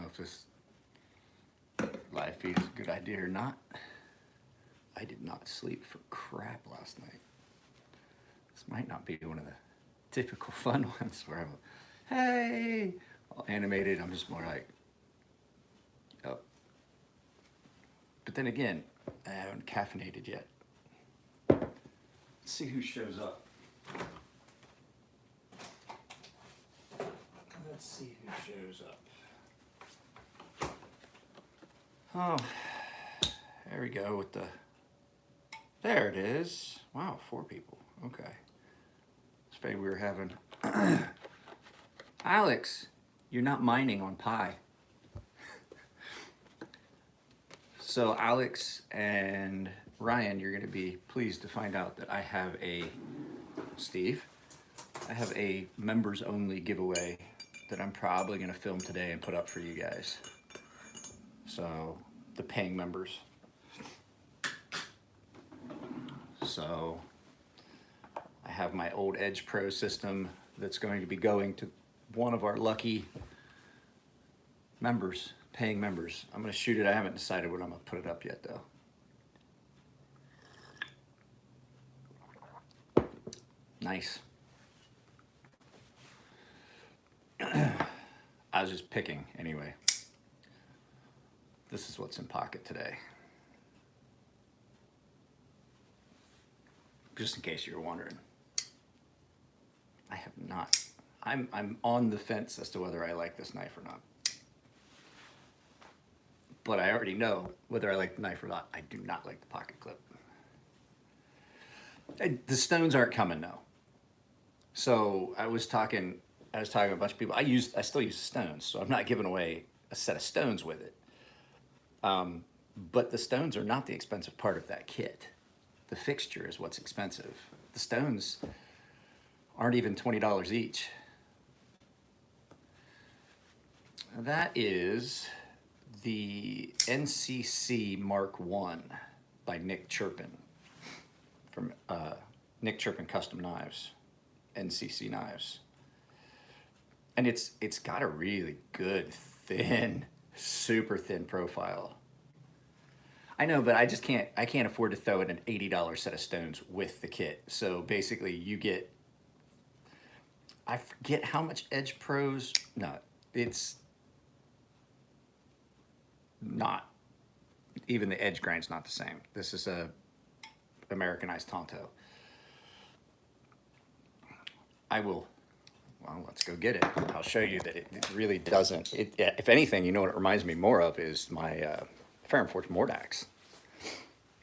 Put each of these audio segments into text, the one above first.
if this live feed is a good idea or not. I did not sleep for crap last night. This might not be one of the typical fun ones where I'm, hey, all animated. I'm just more like, oh. But then again, I haven't caffeinated yet. Let's see who shows up. Let's see who shows up. Oh, there we go with the, there it is. Wow, 4 people, okay. It's funny we were having, Alex, you're not mining on Pi. So Alex and Ryan, you're gonna be pleased to find out that I have Steve, I have a members only giveaway that I'm probably gonna film today and put up for you guys. So the paying members. So I have my old Edge Pro system that's going to be going to one of our lucky members, paying members. I'm gonna shoot it. I haven't decided when I'm gonna put it up yet though. Nice. I was just picking anyway. This is what's in pocket today. Just in case you were wondering. I have not. I'm on the fence as to whether I like this knife or not. But I already know whether I like the knife or not. I do not like the pocket clip. The stones aren't coming though. So I was talking to a bunch of people. I still use stones, so I'm not giving away a set of stones with it. But the stones are not the expensive part of that kit. The fixture is what's expensive. The stones aren't even $20 each. That is the NCC Mark I by Nick Chirpin from Nick Chirpin Custom Knives, NCC Knives. And it's got a really good, thin, super thin profile. I know, but I can't afford to throw in an $80 set of stones with the kit. So basically you get, I forget how much Edge Pros, no, it's not, even the edge grind's not the same. This is a Americanized Tonto. Well, let's go get it. I'll show you that it really doesn't. If anything, you know what it reminds me more of is my Ferrum Forge Mordax.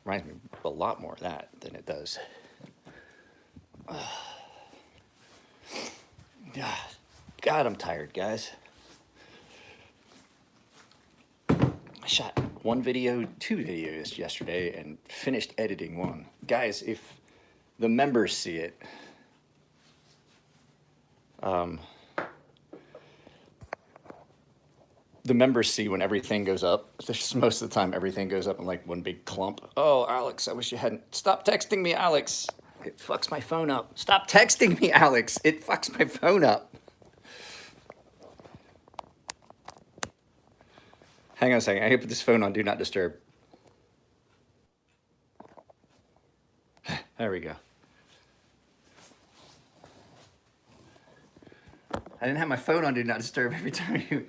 Reminds me a lot more of that than it does. God, I'm tired, guys. I shot 2 videos yesterday and finished editing 1. Guys, if the members see it, the members see when everything goes up. Most of the time, everything goes up in like one big clump. Oh, Alex, I wish you hadn't. Stop texting me, Alex. It fucks my phone up. Stop texting me, Alex. It fucks my phone up. Hang on a second. I gotta put this phone on Do Not Disturb. There we go. I didn't have my phone on Do Not Disturb every time you...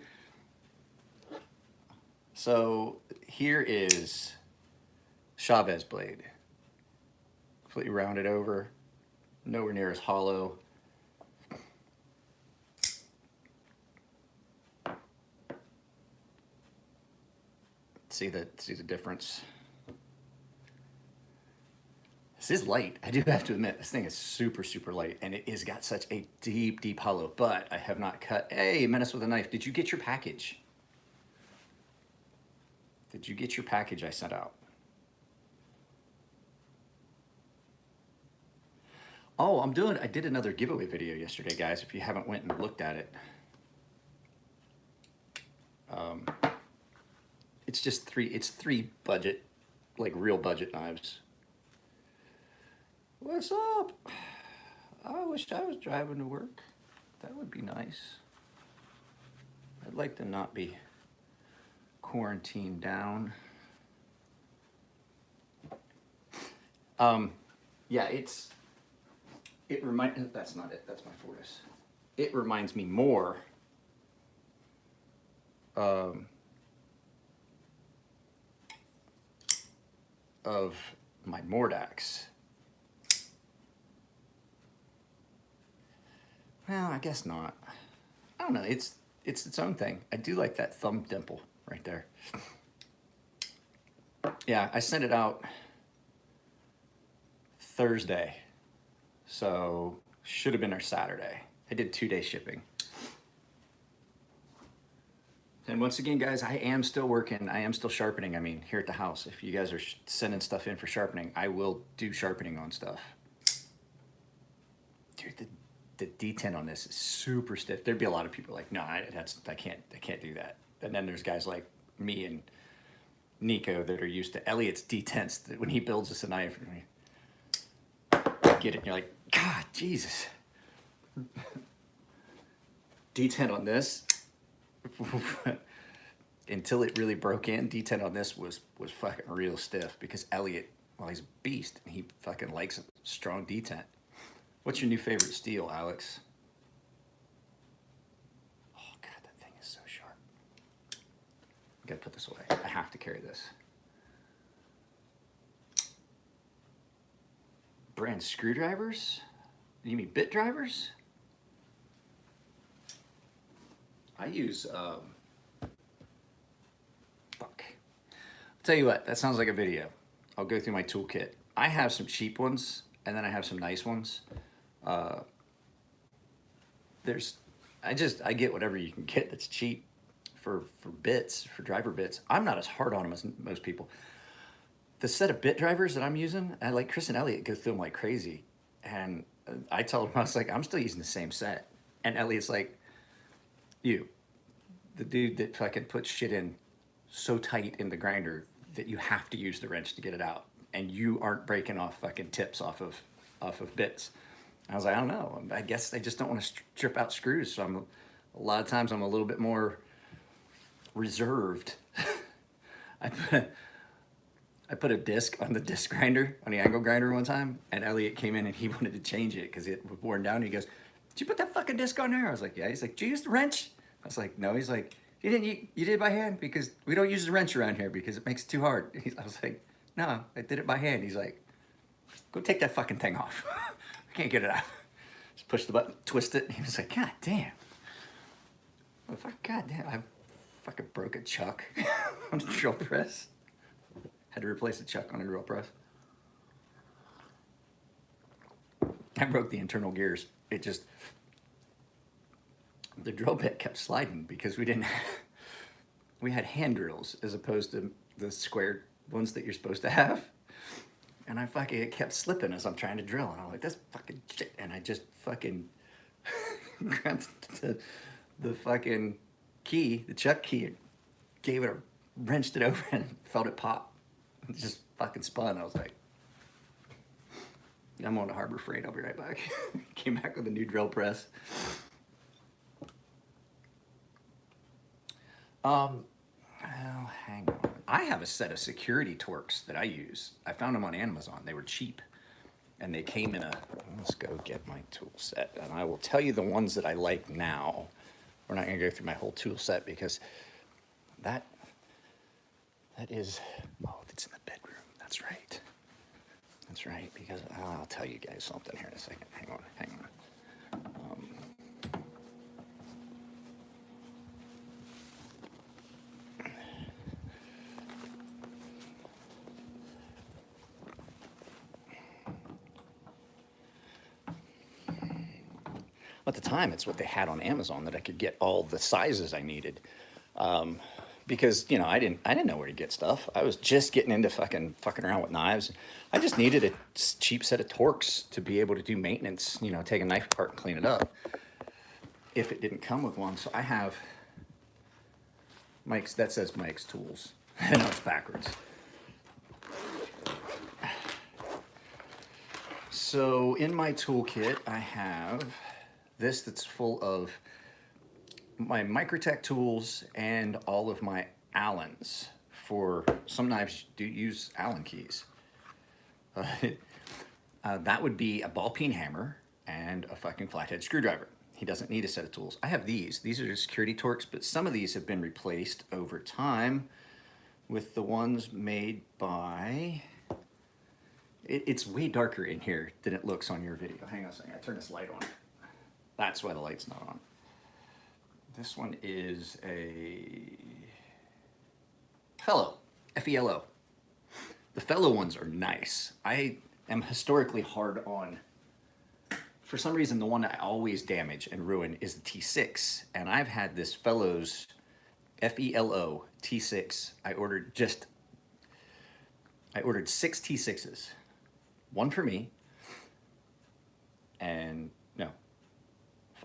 So here is Chavez blade. Completely rounded over, nowhere near as hollow. See the difference. This is light. I do have to admit, this thing is super, super light, and it has got such a deep, deep hollow, but I have not cut. Hey, Menace with a Knife, did you get your package? Did you get your package I sent out? Oh, I did another giveaway video yesterday, guys, if you haven't went and looked at it. It's just 3 budget, like real budget knives. What's up? I wish I was driving to work. That would be nice. I'd like to not be quarantine down. Yeah, that's not it, that's my Fortis. It reminds me more of my Mordax. Well, I guess not. I don't know, it's its own thing. I do like that thumb dimple right there. Yeah, I sent it out Thursday, so should have been our Saturday. I did 2-day shipping. And once again, guys, I am still working. I am still sharpening. I mean, here at the house, if you guys are sending stuff in for sharpening, I will do sharpening on stuff. Dude, the detent on this is super stiff. There'd be a lot of people like, no, I can't do that. And then there's guys like me and Nico that are used to Elliot's detents. That when he builds us a knife, get it, and you're like, God, Jesus. Detent on this. Until it really broke in, detent on this was fucking real stiff because Elliot, well, he's a beast and he fucking likes a strong detent. What's your new favorite steel, Alex? Oh God, that thing is so sharp. I gotta put this away. I have to carry this. Brand screwdrivers? You mean bit drivers? I use, fuck. I'll tell you what, that sounds like a video. I'll go through my toolkit. I have some cheap ones, and then I have some nice ones. I get whatever you can get that's cheap for bits, for driver bits. I'm not as hard on them as most people. The set of bit drivers that I'm using, and like Chris and Elliot go through them like crazy. And I told him, I was like, I'm still using the same set. And Elliot's like, you, the dude that fucking puts shit in so tight in the grinder that you have to use the wrench to get it out, and you aren't breaking off fucking tips off of bits. I was like, I don't know. I guess they just don't want to strip out screws. So a lot of times I'm a little bit more reserved. I put a disc on the disc grinder, on the angle grinder one time, and Elliot came in and he wanted to change it because it was worn down. He goes, did you put that fucking disc on there? I was like, yeah. He's like, did you use the wrench? I was like, no. He's like, you did it by hand because we don't use the wrench around here because it makes it too hard. I was like, no, I did it by hand. He's like, go take that fucking thing off. I can't get it out. Just push the button, twist it. He was like, God damn. God damn, I fucking broke a chuck on the drill press. Had to replace a chuck on a drill press. I broke the internal gears. It just, the drill bit kept sliding because we had hand drills as opposed to the square ones that you're supposed to have. And it kept slipping as I'm trying to drill. And I'm like, that's fucking shit. And I just fucking grabbed the fucking key, the chuck key, gave it wrenched it over and felt it pop. It just fucking spun. I was like, I'm on to Harbor Freight. I'll be right back. Came back with a new drill press. Well, hang on. I have a set of security Torx that I use. I found them on Amazon. They were cheap. And they came in let's go get my tool set. And I will tell you the ones that I like now. We're not going to go through my whole tool set because that is, it's in the bedroom. That's right. That's right, because I'll tell you guys something here in a second. Hang on. At the time, it's what they had on Amazon that I could get all the sizes I needed. Because, I didn't know where to get stuff. I was just getting into fucking around with knives. I just needed a cheap set of Torx to be able to do maintenance, take a knife apart and clean it up if it didn't come with one. So I have Mike's, that says Mike's Tools. I know it's backwards. So in my toolkit, I have this that's full of my Microtech tools and all of my Allens. For some knives, do use Allen keys. That would be a ball peen hammer and a fucking flathead screwdriver. He doesn't need a set of tools. I have these. These are security Torx, but some of these have been replaced over time with the ones made by... It's way darker in here than it looks on your video. Hang on a second, I turn this light on. That's why the light's not on. This one is a Fellow, F-E-L-O. The Fellow ones are nice. I am historically hard on, for some reason, the one that I always damage and ruin is the T6. And I've had this Fellows F-E-L-O T6. I ordered 6 T6s. One for me, and no,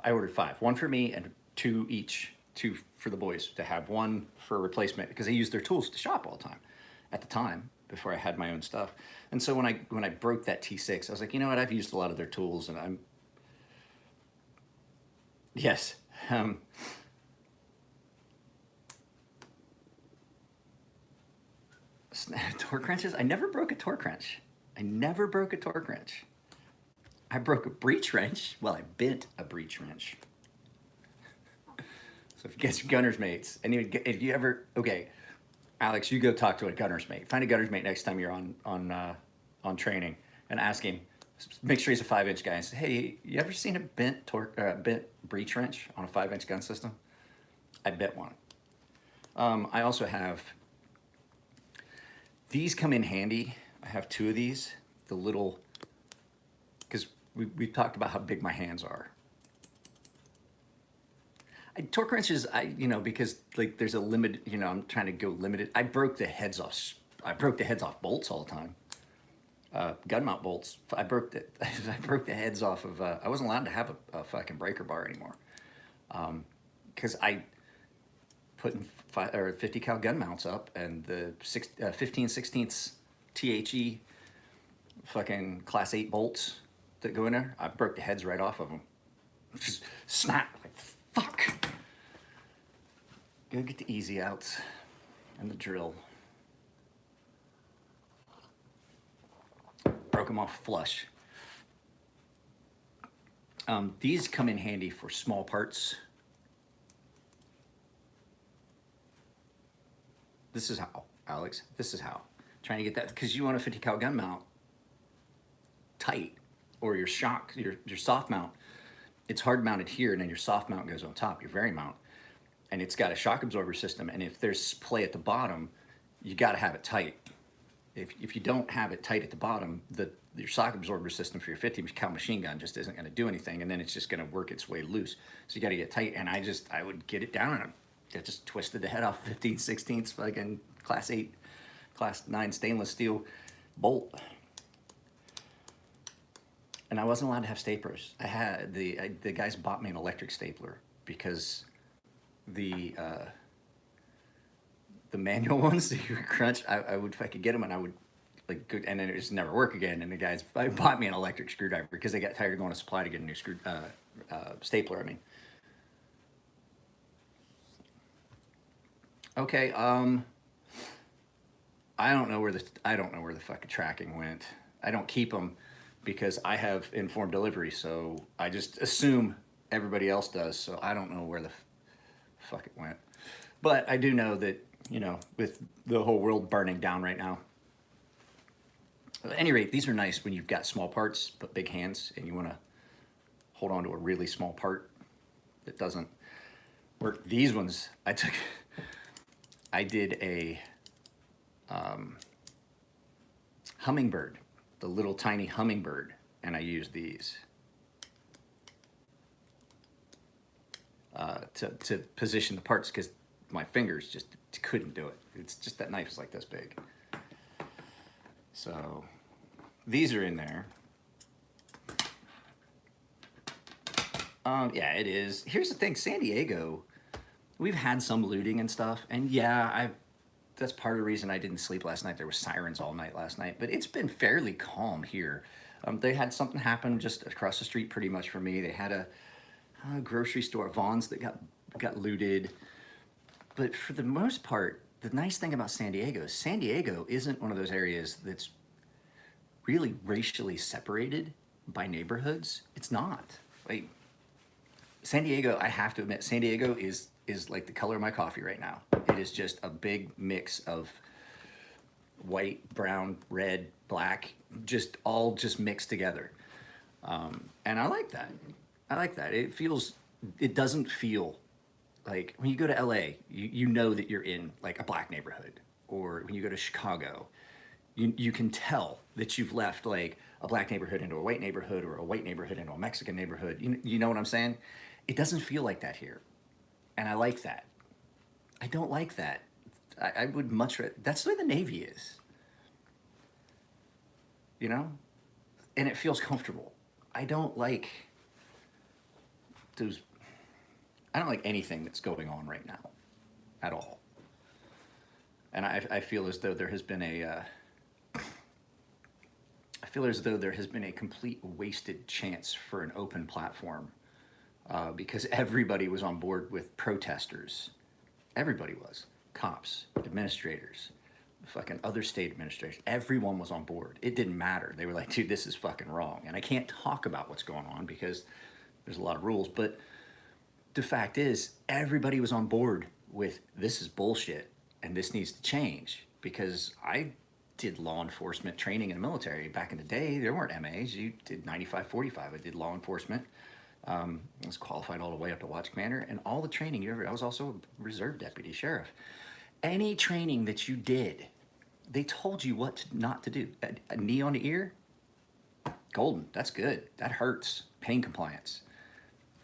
I ordered 5. One for me and 2 each. 2 for the boys to have, 1 for replacement, because they used their tools to shop all the time at the time before I had my own stuff. And so when I broke that T6, I was like, you know what, I've used a lot of their tools, and I'm, yes. Torque wrenches? I never broke a torque wrench. I never broke a torque wrench. I broke a breech wrench. Well, I bent a breech wrench. So if you get some gunner's mates, and if you ever, okay, Alex, you go talk to a gunner's mate. Find a gunner's mate next time you're on training, and ask him. Make sure he's a 5-inch guy, and say, hey, you ever seen a bent breech wrench on a 5-inch gun system? I bent one. I also have, these come in handy. I have 2 of these, the little, because we've talked about how big my hands are. Torque wrenches, because like there's a limit, I'm trying to go limited. I broke the heads off bolts all the time. Gun mount bolts. I broke the heads off of, I wasn't allowed to have a fucking breaker bar anymore. Because I put 50 cal gun mounts up, and the 15/16 THE fucking class 8 bolts that go in there, I broke the heads right off of them. Just snap, like fuck. Go get the easy outs and the drill. Broke them off flush. These come in handy for small parts. This is how, Alex, this is how. Trying to get that, because you want a 50 cal gun mount tight, or your soft mount, it's hard mounted here, and then your soft mount goes on top, your vari mount, and it's got a shock absorber system, and if there's play at the bottom, you got to have it tight. If you don't have it tight at the bottom, your shock absorber system for your 50 cal machine gun just isn't going to do anything, and then it's just going to work its way loose. So you got to get tight, and I would get it down, and I just twisted the head off 15/16 fucking class 8, class 9 stainless steel bolt. And I wasn't allowed to have staplers. I had the guys bought me an electric stapler, because the manual ones that you crunch, I would fucking get them, and I would like go, and then it just never work again. And the guys bought me an electric screwdriver because they got tired of going to supply to get a new stapler. I mean, okay. I don't know where the fucking tracking went. I don't keep them because I have informed delivery, so I just assume everybody else does. So I don't know where the fuck it went. But I do know that, with the whole world burning down right now. At any rate, these are nice when you've got small parts but big hands, and you want to hold on to a really small part that doesn't work. These ones, I did a hummingbird, the little tiny hummingbird, and I used these to position the parts, because my fingers just couldn't do it. It's just, that knife is like this big. So these are in there. Yeah, it is. Here's the thing, San Diego, we've had some looting and stuff, and yeah, that's part of the reason I didn't sleep last night. There were sirens all night last night, but it's been fairly calm here. They had something happen just across the street pretty much from me. They had a grocery store, Vaughn's, that got looted. But for the most part, the nice thing about San Diego isn't one of those areas that's really racially separated by neighborhoods. It's not. Like San Diego, I have to admit, San Diego is like the color of my coffee right now. It is just a big mix of white, brown, red, black, just all just mixed together. And I like that. I like that. It doesn't feel like when you go to LA, you know that you're in like a black neighborhood. Or when you go to Chicago, you can tell that you've left like a black neighborhood into a white neighborhood or a white neighborhood into a Mexican neighborhood. You know what I'm saying? It doesn't feel like that here. And I like that. I don't like that. I would much rather, that's the way the Navy is. You know? And it feels comfortable. I don't like those, I don't like anything that's going on right now at all. And I feel as though there has been I feel as though there has been a complete wasted chance for an open platform because everybody was on board with protesters. Everybody was. Cops, administrators, fucking other state administrators. Everyone was on board. It didn't matter. They were like, dude, this is fucking wrong. And I can't talk about what's going on because there's a lot of rules. But the fact is, everybody was on board with this is bullshit and this needs to change. Because I did law enforcement training in the military back in the day. There weren't MAs. You did 95-45. I did law enforcement. I was qualified all the way up to watch commander, and all the training I was also a reserve deputy sheriff. Any training that you did, they told you what not to do. A knee on the ear, golden, that's good. That hurts, pain compliance.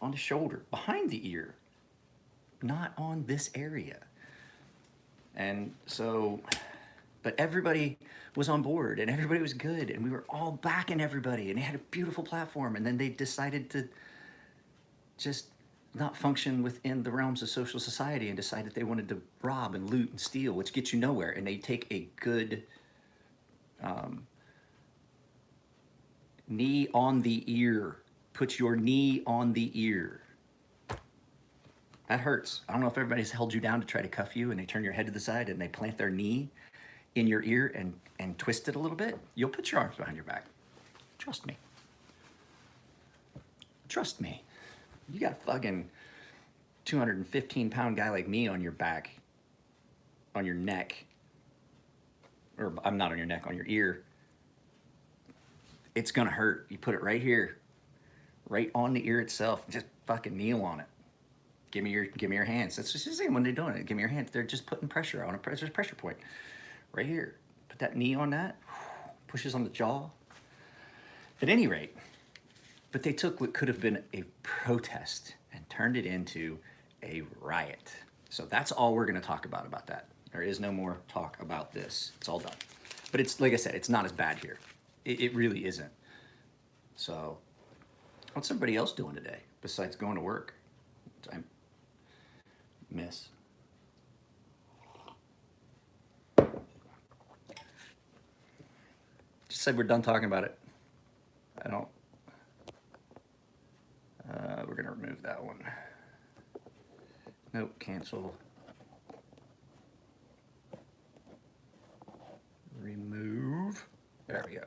On the shoulder, behind the ear, not on this area. And so, but everybody was on board and everybody was good and we were all backing everybody and they had a beautiful platform, and then they decided to just not function within the realms of social society and decided they wanted to rob and loot and steal, which gets you nowhere. And they take a good knee on the ear. Put your knee on the ear. That hurts. I don't know if everybody's held you down to try to cuff you and they turn your head to the side and they plant their knee in your ear and twist it a little bit. You'll put your arms behind your back. Trust me. Trust me. You got a fucking 215-pound guy like me on your back, on your neck, or I'm not on your neck, on your ear. It's gonna hurt. You put it right here, right on the ear itself. Just fucking kneel on it. Give me your hands. That's just the same when they're doing it. Give me your hands. They're just putting pressure on a pressure point, right here. Put that knee on that. Pushes on the jaw. At any rate. But they took what could have been a protest and turned it into a riot. So that's all we're going to talk about that. There is no more talk about this. It's all done. But it's, like I said, it's not as bad here. It really isn't. So what's everybody else doing today besides going to work? I miss. Just said we're done talking about it. I don't. We're gonna remove that one. Nope, cancel. Remove. There we go.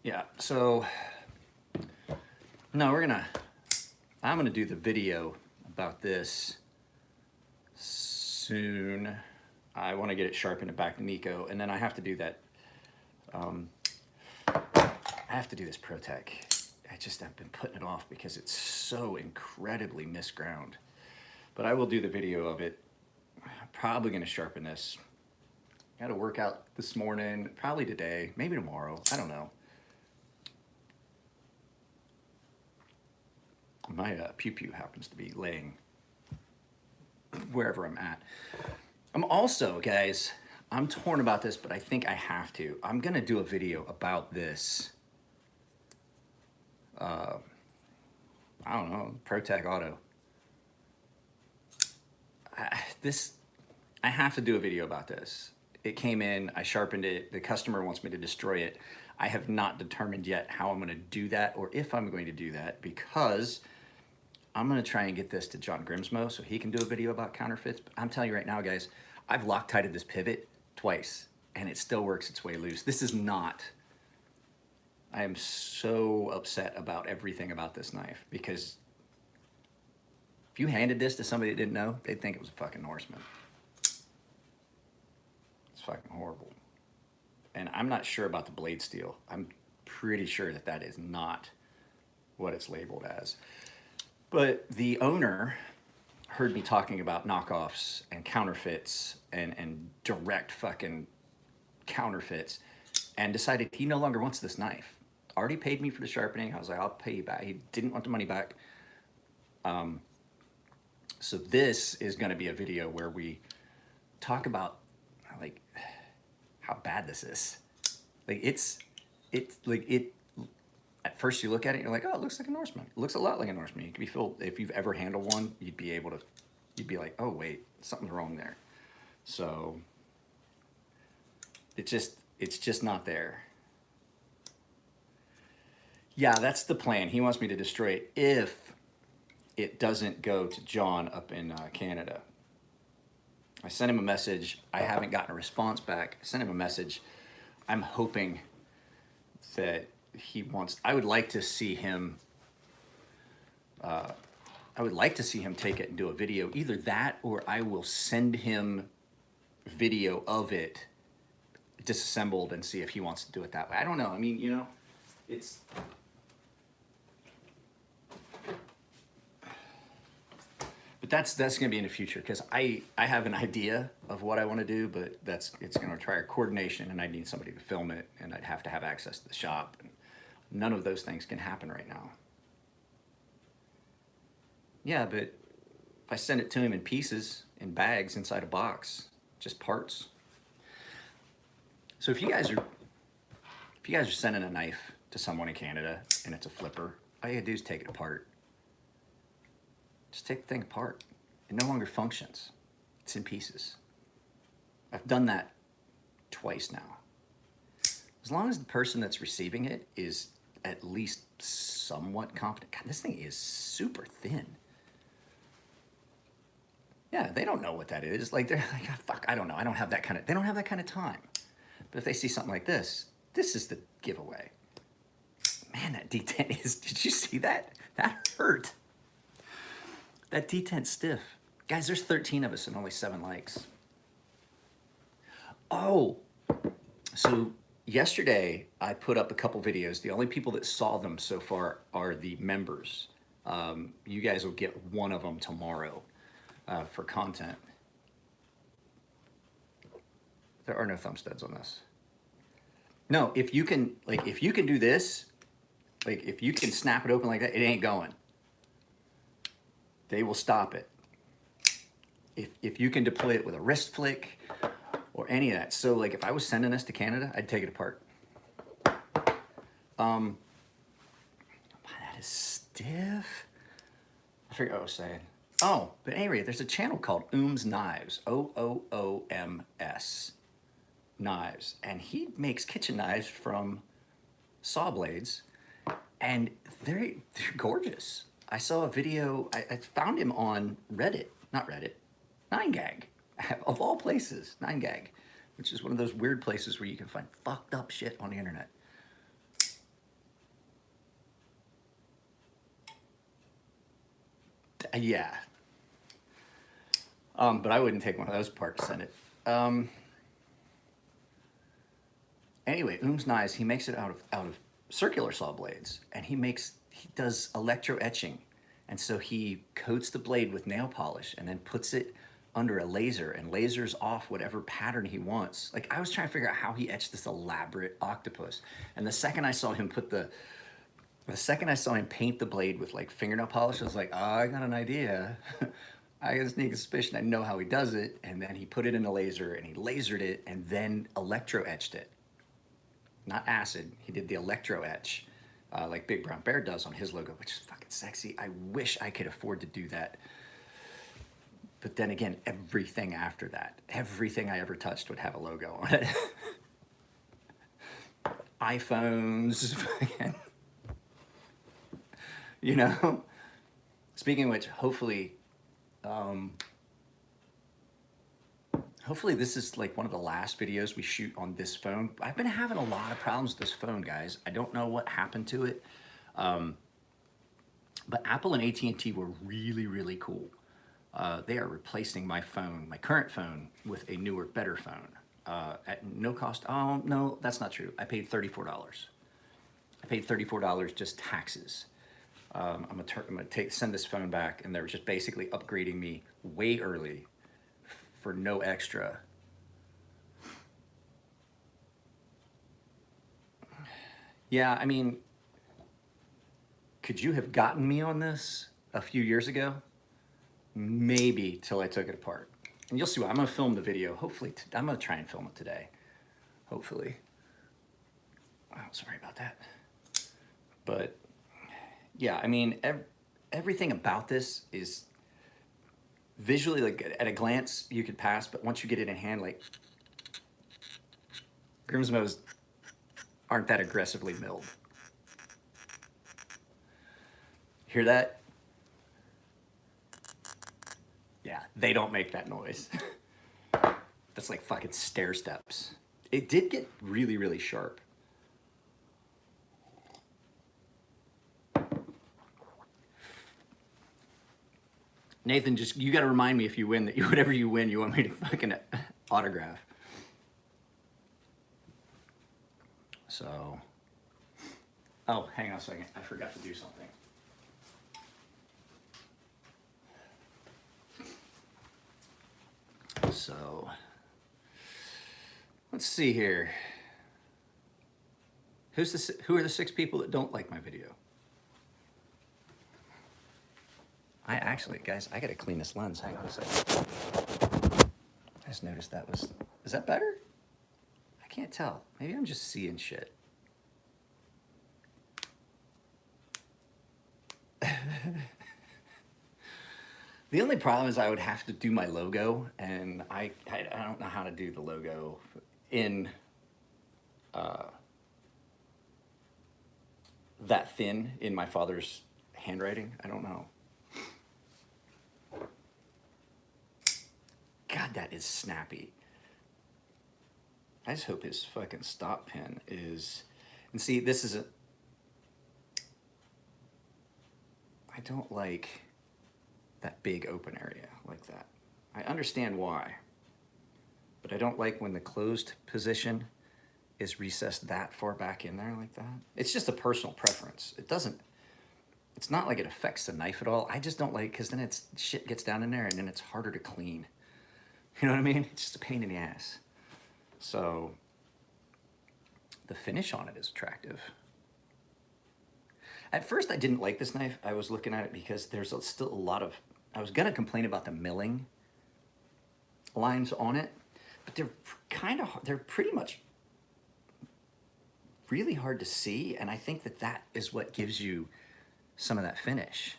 Yeah, so no, I'm gonna do the video about this soon. I want to get it sharpened and back to Nico, and then I have to do that. I have to do this ProTech. I've been putting it off because it's so incredibly misground. But I will do the video of it. I'm probably going to sharpen this. Got to work out this morning, probably today, maybe tomorrow. I don't know. My Pew Pew happens to be laying wherever I'm at. I'm also, guys, I'm torn about this, but I think I have to. I'm going to do a video about this. I don't know, ProTech Auto. I have to do a video about this. It came in, I sharpened it, the customer wants me to destroy it. I have not determined yet how I'm going to do that or if I'm going to do that because I'm gonna try and get this to John Grimsmo so he can do a video about counterfeits. But I'm telling you right now, guys, I've Loctited this pivot twice and it still works its way loose. This is not, I am so upset about everything about this knife because if you handed this to somebody that didn't know, they'd think it was a fucking Norseman. It's fucking horrible. And I'm not sure about the blade steel. I'm pretty sure that that is not what it's labeled as. But the owner heard me talking about knockoffs and counterfeits and direct fucking counterfeits and decided he no longer wants this knife. Already paid me for the sharpening. I was like, I'll pay you back. He didn't want the money back. So this is going to be a video where we talk about like how bad this is. Like it's like it. At first you look at it, you're like, oh, it looks like a Norseman. It looks a lot like a Norseman. You can be filled, if you've ever handled one, you'd be like, oh wait, something's wrong there. So it's just not there. Yeah, that's the plan. He wants me to destroy it if it doesn't go to John up in Canada. I sent him a message. I haven't gotten a response back. I sent him a message. I'm hoping that he wants, I would like to see him take it and do a video. Either that or I will send him video of it disassembled and see if he wants to do it that way. I don't know. I mean, you know, it's, but that's going to be in the future because I have an idea of what I want to do, but it's going to require coordination and I need somebody to film it and I'd have to have access to the shop. And none of those things can happen right now. Yeah, but if I send it to him in pieces, in bags, inside a box, just parts. So if you guys are sending a knife to someone in Canada and it's a flipper, all you gotta do is take it apart. Just take the thing apart. It no longer functions. It's in pieces. I've done that twice now. As long as the person that's receiving it is at least somewhat competent. God, this thing is super thin. Yeah, they don't know what that is. Like, they're like, oh, fuck, I don't know. I don't have that kind of, they don't have that kind of time. But if they see something like this is the giveaway. Man, that detent is, did you see that? That hurt. That detent's stiff. Guys, there's 13 of us and only 7 likes. Oh, so yesterday I put up a couple videos. The only people that saw them so far are the members. You guys will get one of them tomorrow for content. There are no thumb studs on this. No, if you can do this, like if you can snap it open like that, it ain't going. They will stop it. If you can deploy it with a wrist flick or any of that. So like if I was sending this to Canada, I'd take it apart. That is stiff. I forget what I was saying. Oh, but anyway, there's a channel called Ooms Knives, OOOMS Knives, and he makes kitchen knives from saw blades, and they're gorgeous. I saw a video, I found him on Reddit, not Reddit, 9gag, of all places, 9gag, which is one of those weird places where you can find fucked up shit on the internet. Yeah. But I wouldn't take one of those apart to send it. Anyway, Ooms Knives, he makes it out of circular saw blades, and he does electro etching. And so he coats the blade with nail polish and then puts it under a laser and lasers off whatever pattern he wants. Like, I was trying to figure out how he etched this elaborate octopus. And the second I saw him paint the blade with like fingernail polish, I was like, oh, I got an idea. I got a sneaking suspicion I know how he does it. And then he put it in a laser and he lasered it and then electro etched it. Not acid, he did the electro etch, like Big Brown Bear does on his logo, which is fucking sexy. I wish I could afford to do that. But then again, everything after that, everything I ever touched would have a logo on it. iPhones, you know? Speaking of which, hopefully this is like one of the last videos we shoot on this phone. I've been having a lot of problems with this phone, guys. I don't know what happened to it. But Apple and AT&T were really, really cool. They are replacing my phone, my current phone, with a newer, better phone at no cost. Oh, no, that's not true. I paid $34. I paid $34 just taxes. I'm gonna send this phone back, and they're just basically upgrading me way early for no extra. Yeah, I mean, could you have gotten me on this a few years ago? Maybe, till I took it apart. And you'll see why. I'm gonna film the video. Hopefully, I'm gonna try and film it today. Hopefully. Oh, sorry about that. But yeah, I mean, everything about this is visually, like at a glance, you could pass, but once you get it in hand, like Grimsmo's aren't that aggressively milled. Hear that? Yeah, they don't make that noise. That's like fucking stair steps. It did get really, really sharp. Nathan, just, you gotta remind me if you win that whatever you win, you want me to fucking autograph. So, oh, hang on a second. I forgot to do something. So, let's see here. Who are the 6 people that don't like my video? I actually, guys, I gotta clean this lens. Hang on a second. I just noticed that was, is that better? I can't tell. Maybe I'm just seeing shit. The only problem is I would have to do my logo, and I don't know how to do the logo in that thin in my father's handwriting. I don't know. God, that is snappy. I just hope his fucking stop pin is... And see, this is a... I don't like that big open area like that. I understand why, but I don't like when the closed position is recessed that far back in there like that. It's just a personal preference. It doesn't... It's not like it affects the knife at all. I just don't like, because then shit gets down in there and then it's harder to clean. You know what I mean? It's just a pain in the ass. So the finish on it is attractive. At first I didn't like this knife. I was looking at it because there's still a lot of, I was gonna complain about the milling lines on it, but they're pretty much really hard to see, and I think that is what gives you some of that finish.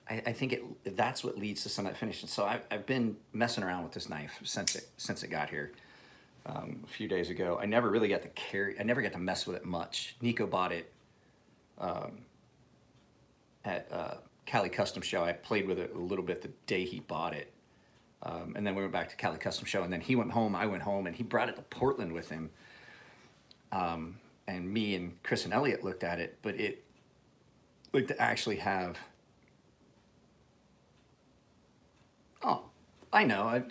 I think that's what leads to some of that finish. And so I've been messing around with this knife since it got here a few days ago. I never really got to mess with it much. Nico bought it at Cali Custom Show. I played with it a little bit the day he bought it. And then we went back to Cali Custom Show, and then he went home, I went home, and he brought it to Portland with him. And me and Chris and Elliot looked at it, but it, like, to actually have... Oh, I know.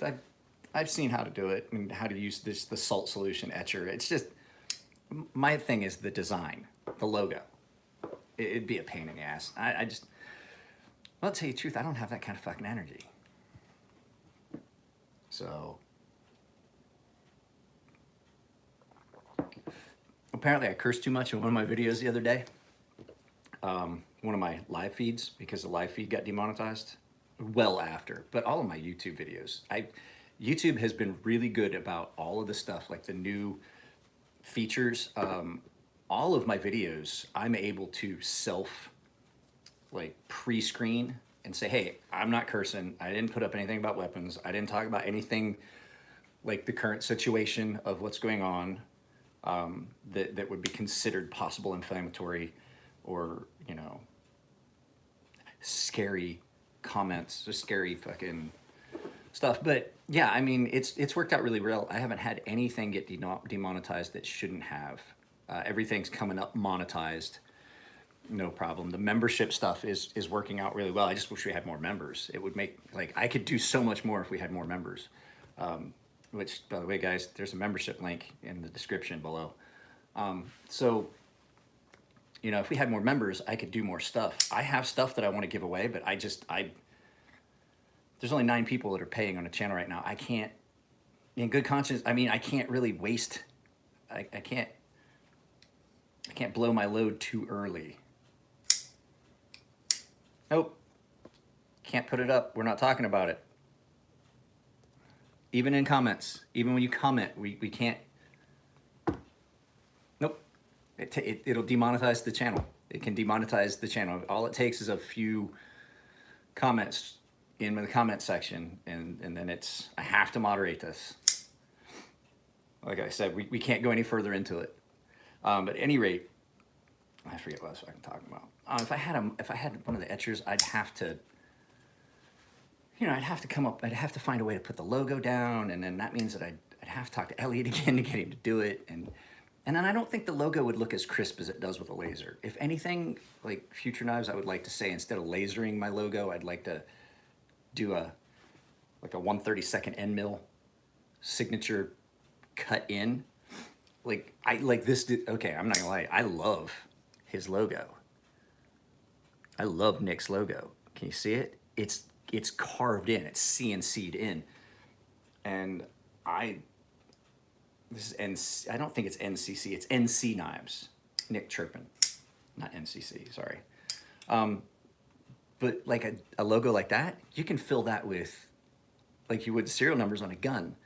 I've seen how to do it and how to use the salt solution etcher. It's just, my thing is the design, the logo. It'd be a pain in the ass. Well, I'll tell you the truth, I don't have that kind of fucking energy. So, apparently I cursed too much in one of my videos the other day. One of my live feeds, because the live feed got demonetized. Well after, but all of my YouTube videos. YouTube has been really good about all of the stuff, like the new features. All of my videos, I'm able to pre-screen and say, hey, I'm not cursing. I didn't put up anything about weapons. I didn't talk about anything like the current situation of what's going on that would be considered possible inflammatory or, scary comments, just scary fucking stuff. But yeah, I mean, it's worked out really well. I haven't had anything get demonetized that shouldn't have. Everything's coming up monetized, no problem. The membership stuff is working out really well. I just wish we had more members. It would make, like, I could do so much more if we had more members. Which, by the way, guys, there's a membership link in the description below. So, you know, if we had more members, I could do more stuff. I have stuff that I want to give away, but there's only 9 people that are paying on the channel right now. I can't, in good conscience, I mean, I can't really waste, I can't blow my load too early. Nope. Can't put it up. We're not talking about it. Even in comments, even when you comment, we can't. Nope. It'll demonetize the channel. It can demonetize the channel. All it takes is a few comments in the comment section, and then it's, I have to moderate this. Like I said, we can't go any further into it. But at any rate, I forget what else I can talk about. If I had one of the etchers, I'd have to, you know, I'd have to come up, I'd have to find a way to put the logo down, and then that means that I'd have to talk to Elliot again to get him to do it, and then I don't think the logo would look as crisp as it does with a laser. If anything, like future knives, I would like to say, instead of lasering my logo, I'd like to do like a 1/32 end mill signature cut in. Like, I like this, okay, I'm not gonna lie, I love his logo. I love Nick's logo. Can you see it? It's carved in, it's CNC'd in. And I don't think it's NCC, it's NC Knives. Nick Chirpin, not NCC, sorry. But like a logo like that, you can fill that with, like you would serial numbers on a gun.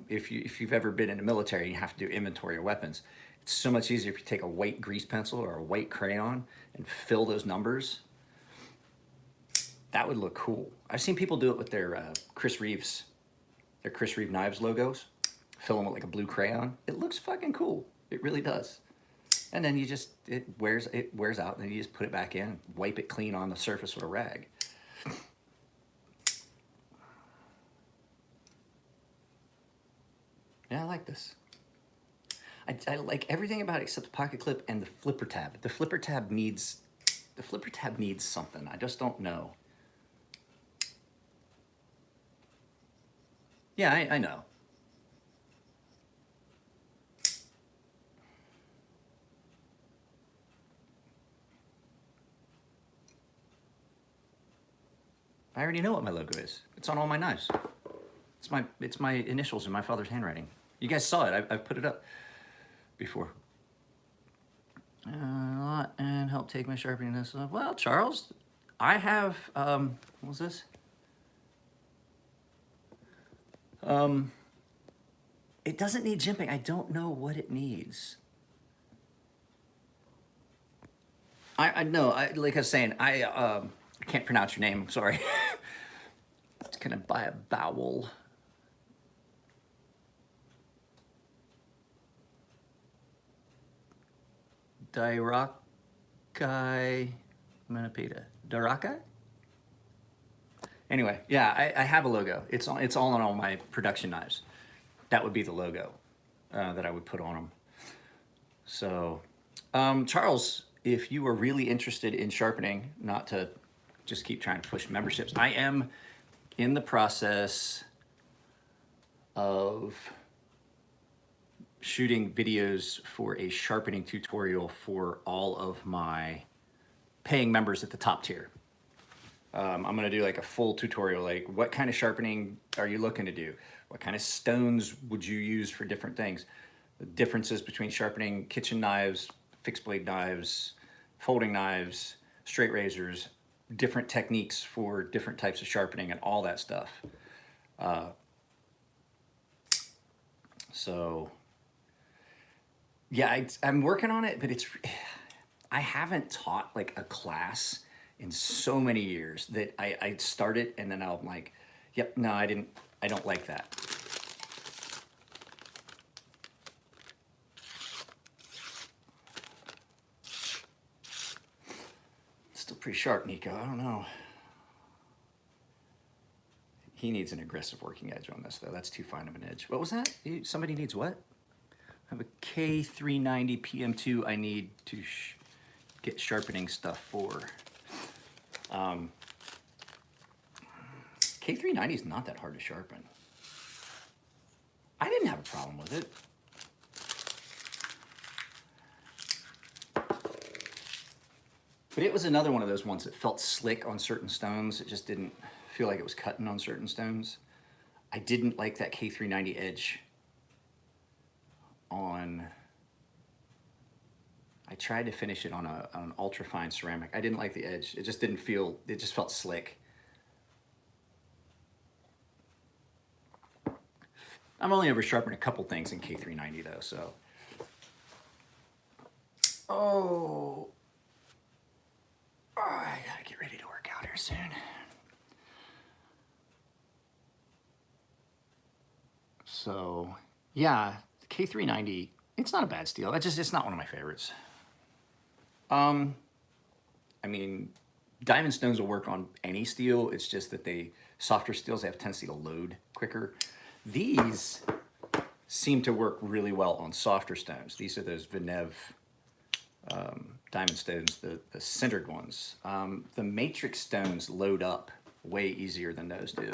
If you've ever been in the military, you have to do inventory of weapons. It's so much easier if you take a white grease pencil or a white crayon and fill those numbers. That would look cool. I've seen people do it with their Chris Reeves Knives logos. Fill them with like a blue crayon. It looks fucking cool. It really does. And then you just, it wears out, and then you just put it back in, wipe it clean on the surface with a rag. Yeah, I like this. I like everything about it except the pocket clip and the flipper tab. The flipper tab needs something. I just don't know. Yeah, I know. I already know what my logo is. It's on all my knives. It's my initials in my father's handwriting. You guys saw it. I've put it up before. And help take my sharpening this up. Well, Charles, I have, what was this? It doesn't need jimping. I don't know what it needs. I know, like I was saying, I can't pronounce your name, I'm sorry. It's gonna buy a vowel. Dirakai Manapita. Dirakai? Anyway, yeah, I have a logo. It's all on all my production knives. That would be the logo that I would put on them. So, Charles, if you are really interested in sharpening, not to just keep trying to push memberships, I am in the process of shooting videos for a sharpening tutorial for all of my paying members at the top tier. I'm gonna do like a full tutorial, like what kind of sharpening are you looking to do? What kind of stones would you use for different things? The differences between sharpening kitchen knives, fixed blade knives, folding knives, straight razors, different techniques for different types of sharpening and all that stuff. So yeah, I'm working on it, but I haven't taught like a class in so many years that I start it and then I'm like, yep, no, I don't like that. Still pretty sharp, Nico. I don't know. He needs an aggressive working edge on this, though. That's too fine of an edge. What was that? Somebody needs what? I have a K390 PM2 I need to get sharpening stuff for. K390 is not that hard to sharpen. I didn't have a problem with it. But it was another one of those ones that felt slick on certain stones. It just didn't feel like it was cutting on certain stones. I didn't like that K390 edge on... I tried to finish it on an ultra fine ceramic. I didn't like the edge. It just didn't feel, it just felt slick. I'm only ever sharpened a couple things in K390 though, so. Oh, I gotta get ready to work out here soon. So yeah, the K390, it's not a bad steel. It's not one of my favorites. I mean, diamond stones will work on any steel. It's just that softer steels, they have a tendency to load quicker. These seem to work really well on softer stones. These are those Venev diamond stones, the centered ones. The matrix stones load up way easier than those do.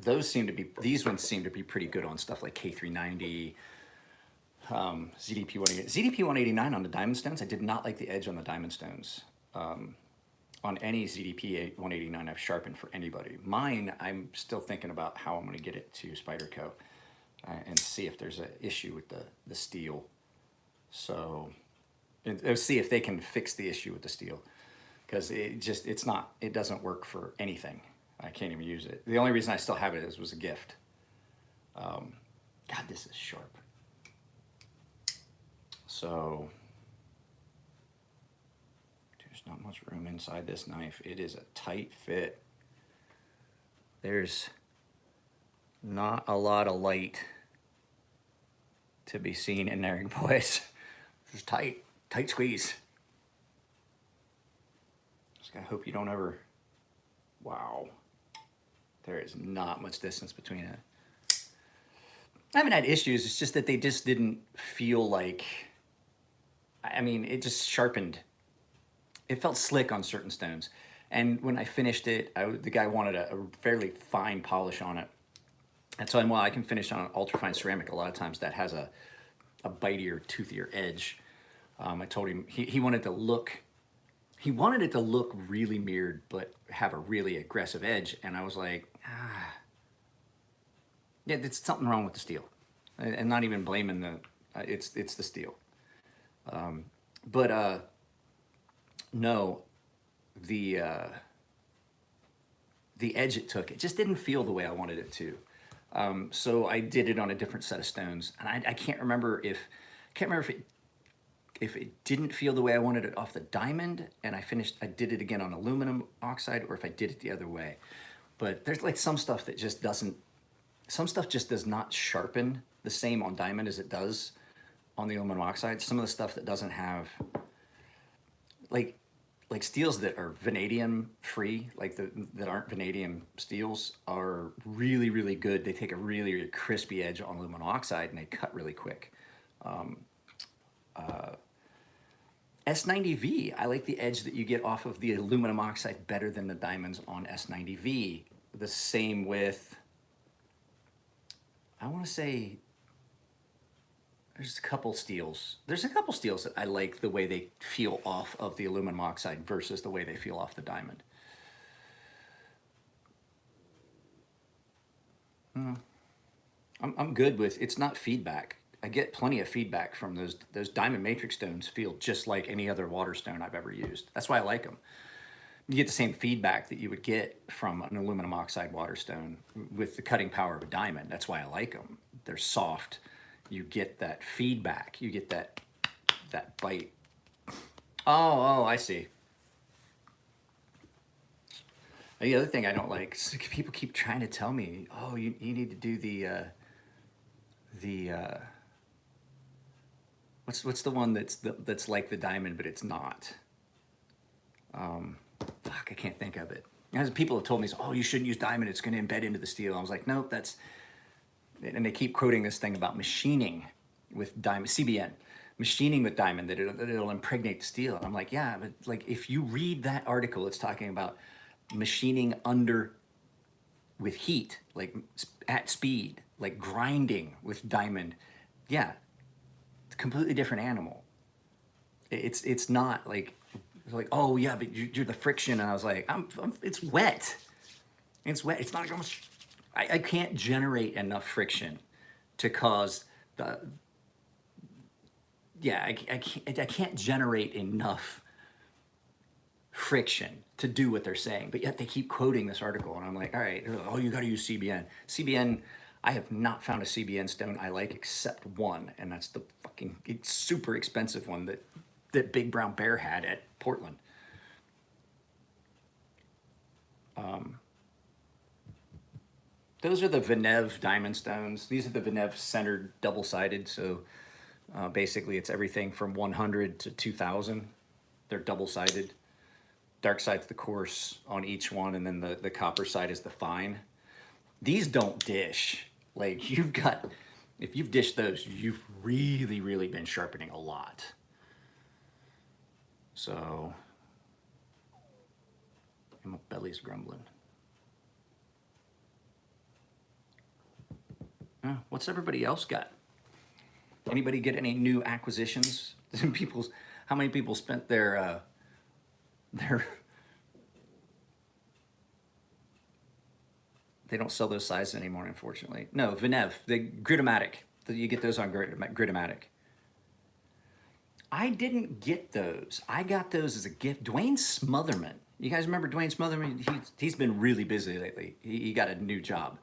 These ones seem to be pretty good on stuff like K390, ZDP 189. ZDP 189 on the diamond stones, I did not like the edge on the diamond stones. On any ZDP 189 I've sharpened for anybody. Mine, I'm still thinking about how I'm going to get it to Spyderco and see if there's an issue with the steel. So, and see if they can fix the issue with the steel. Because it doesn't work for anything. I can't even use it. The only reason I still have it was a gift. God, this is sharp. So, there's not much room inside this knife. It is a tight fit. There's not a lot of light to be seen in there, boys. Just tight squeeze. Just gotta hope you don't ever, wow. There is not much distance between it. I haven't had issues, it's just that they just didn't feel like, I mean, it just sharpened. It felt slick on certain stones. And when I finished it, the guy wanted a fairly fine polish on it. And so I can finish on an ultrafine ceramic. A lot of times that has a bitier, toothier edge. I told him he wanted to look, he wanted it to look really mirrored, but have a really aggressive edge. And I was like, yeah, there's something wrong with the steel. And not even blaming it's the steel. No, the edge it took, it just didn't feel the way I wanted it to. So I did it on a different set of stones, and I can't remember if it didn't feel the way I wanted it off the diamond, and I did it again on aluminum oxide, or if I did it the other way. But there's like some stuff that just doesn't, some stuff just does not sharpen the same on diamond as it does on the aluminum oxide. Some of the stuff that doesn't have, like steels that are vanadium free, that aren't vanadium steels, are really, really good. They take a really, really crispy edge on aluminum oxide and they cut really quick. S90V, I like the edge that you get off of the aluminum oxide better than the diamonds on S90V. The same with, I want to say, there's a couple steels. There's a couple steels that I like the way they feel off of the aluminum oxide versus the way they feel off the diamond. I'm good with, it's not feedback. I get plenty of feedback from those diamond matrix stones. Feel just like any other water stone I've ever used. That's why I like them. You get the same feedback that you would get from an aluminum oxide water stone with the cutting power of a diamond. That's why I like them. They're soft. You get that feedback. You get that bite. Oh, I see. The other thing I don't like is people keep trying to tell me, oh, you need to do the what's the one that's like the diamond, but it's not? Fuck, I can't think of it. As people have told me, oh, you shouldn't use diamond, it's going to embed into the steel. I was like, nope, that's, and they keep quoting this thing about machining with diamond, CBN, machining with diamond, that it'll impregnate the steel. And I'm like, yeah, but like if you read that article, it's talking about machining under with heat, like at speed, like grinding with diamond. Yeah, it's a completely different animal. It's not like, oh yeah, but you're the friction. And I was like, it's wet. It's wet. It's not almost. I can't generate enough friction to cause the. Yeah, I can't generate enough friction to do what they're saying, but yet they keep quoting this article, and I'm like, all right, oh, you got to use CBN. CBN, I have not found a CBN stone I like except one, and that's the fucking super expensive one that Big Brown Bear had at Portland. Those are the Vinev diamond stones. These are the Vinev centered double-sided, so basically it's everything from 100 to 2000. They're double-sided. Dark side's the coarse on each one, and then the copper side is the fine. These don't dish. Like if you've dished those, you've really, really been sharpening a lot. So, my belly's grumbling. What's everybody else got? Anybody get any new acquisitions? How many people spent their they don't sell those sizes anymore, unfortunately. No, Vinev, the Gritomatic. You get those on Gritomatic. I didn't get those. I got those as a gift. Dwayne Smotherman. You guys remember Dwayne Smotherman? He's been really busy lately. He got a new job.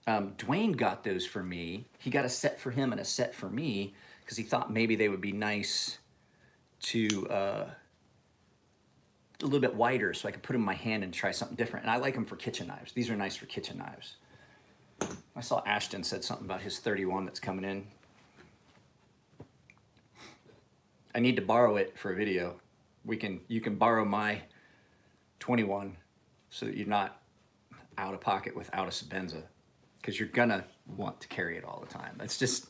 Dwayne got those for me. He got a set for him and a set for me because he thought maybe they would be nice to a little bit wider so I could put them in my hand and try something different. And I like them for kitchen knives. These are nice for kitchen knives. I saw Ashton said something about his 31 that's coming in. I need to borrow it for a video. You can borrow my 21 so that you're not out of pocket without a Sebenza, because you're gonna want to carry it all the time. That's just,